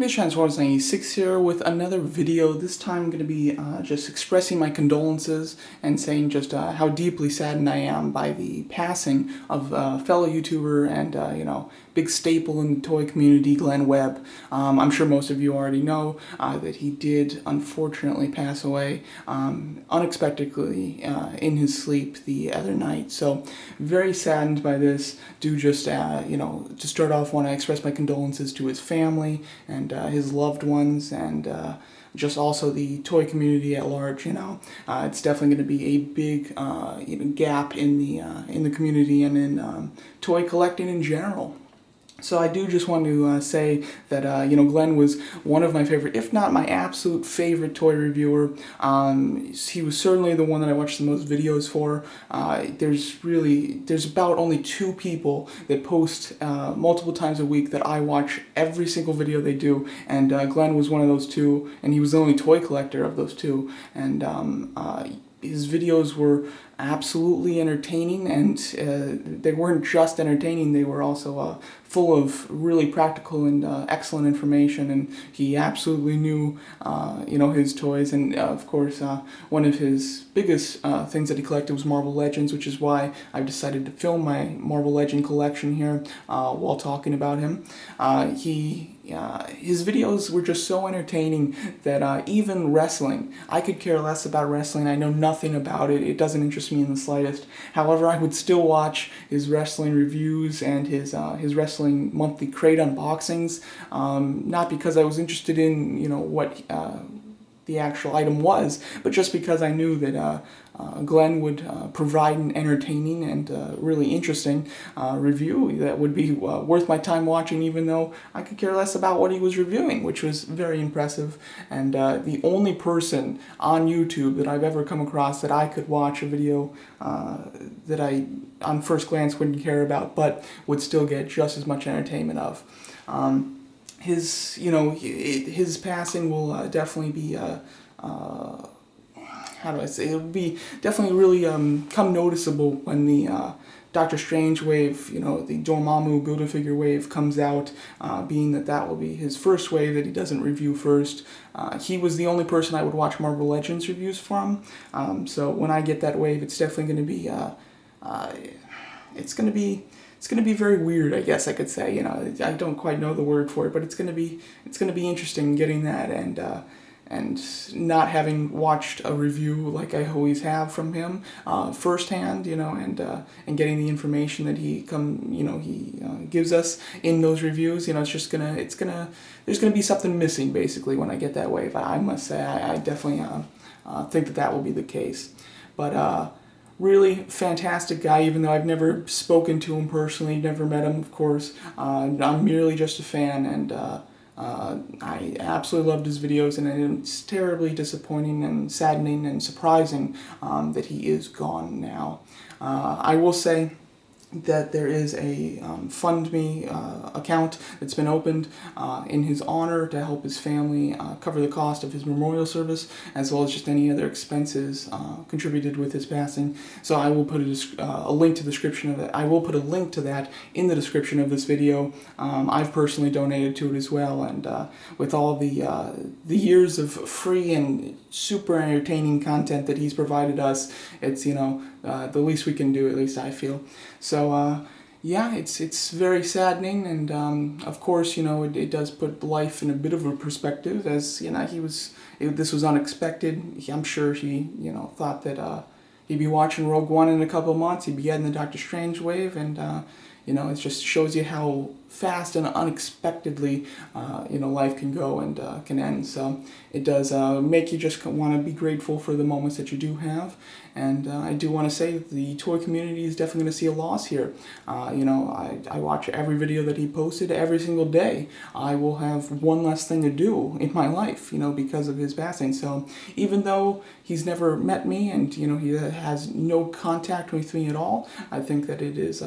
Mission196 here with another video. This time I'm going to be just expressing my condolences and saying just how deeply saddened I am by the passing of fellow YouTuber and, big staple in the toy community, Glenn Webb. I'm sure most of you already know that he did unfortunately pass away unexpectedly in his sleep the other night. So very saddened by this. Do just, to start off, want to express my condolences to his family and his loved ones, and just also the toy community at large. It's definitely going to be a big gap in the community and in toy collecting in general. So I do just want to say that, Glenn was one of my favorite, if not my absolute favorite toy reviewer. He was certainly the one that I watched the most videos for. There's about only 2 people that post multiple times a week that I watch every single video they do, and Glenn was one of those 2, and he was the only toy collector of those 2, and his videos were absolutely entertaining, and they weren't just entertaining, they were also full of really practical and excellent information, and he absolutely knew his toys. And of course one of his biggest things that he collected was Marvel Legends, which is why I've decided to film my Marvel Legend collection here while talking about him. His videos were just so entertaining that even wrestling, I could care less about wrestling. I know nothing about it. It doesn't interest me in the slightest. However, I would still watch his wrestling reviews and his wrestling monthly crate unboxings, not because I was interested in what the actual item was, but just because I knew that Glenn would provide an entertaining and really interesting review that would be worth my time watching, even though I could care less about what he was reviewing, which was very impressive. And the only person on YouTube that I've ever come across that I could watch a video that I, on first glance, wouldn't care about, but would still get just as much entertainment of. His passing will definitely be how do I say, it'll be definitely really come noticeable when the Doctor Strange wave, the Dormammu Build-A-Figure wave comes out, being that will be his first wave that he doesn't review first. He was the only person I would watch Marvel Legends reviews from, so when I get that wave, it's definitely going to be, it's going to be very weird, I guess I could say. I don't quite know the word for it, but it's going to be interesting getting that, and not having watched a review like I always have from him firsthand, and getting the information that he gives us in those reviews. There's gonna be something missing basically when I get that wave. I must say I definitely think that will be the case, but. Really fantastic guy, even though I've never spoken to him personally, never met him, of course. I'm merely just a fan, and I absolutely loved his videos, and it's terribly disappointing and saddening and surprising that he is gone now. I will say that there is a FundMe account that's been opened in his honor to help his family cover the cost of his memorial service, as well as just any other expenses contributed with his passing. So I will put a link to the description of that. I will put a link to that in the description of this video. I've personally donated to it as well, and with all the years of free and super entertaining content that he's provided us, it's the least we can do, at least I feel. So yeah, it's very saddening, and of course it does put life in a bit of a perspective, as this was unexpected. I'm sure he thought that he'd be watching Rogue One in a couple of months, he'd be getting the Doctor Strange wave, and it just shows you how fast and unexpectedly life can go and can end. So it does make you just want to be grateful for the moments that you do have. And I do want to say that the toy community is definitely going to see a loss here. I watch every video that he posted every single day. I will have one less thing to do in my life, because of his passing. So even though he's never met me, and he has no contact with me at all, I think that it is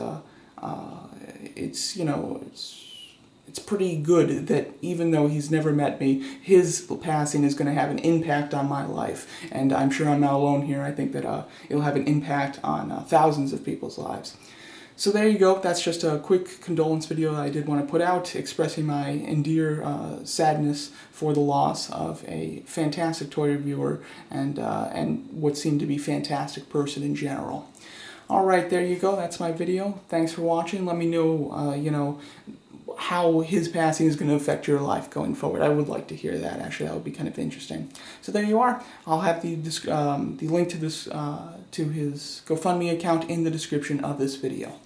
it's pretty good that even though he's never met me, his passing is going to have an impact on my life. And I'm sure I'm not alone here. I think that it'll have an impact on thousands of people's lives. So there you go. That's just a quick condolence video that I did want to put out, expressing my endear sadness for the loss of a fantastic toy reviewer and what seemed to be fantastic person in general. All right, there you go. That's my video. Thanks for watching. Let me know, you know, how his passing is going to affect your life going forward. I would like to hear that. Actually, that would be kind of interesting. So there you are. I'll have the link to this to his GoFundMe account in the description of this video.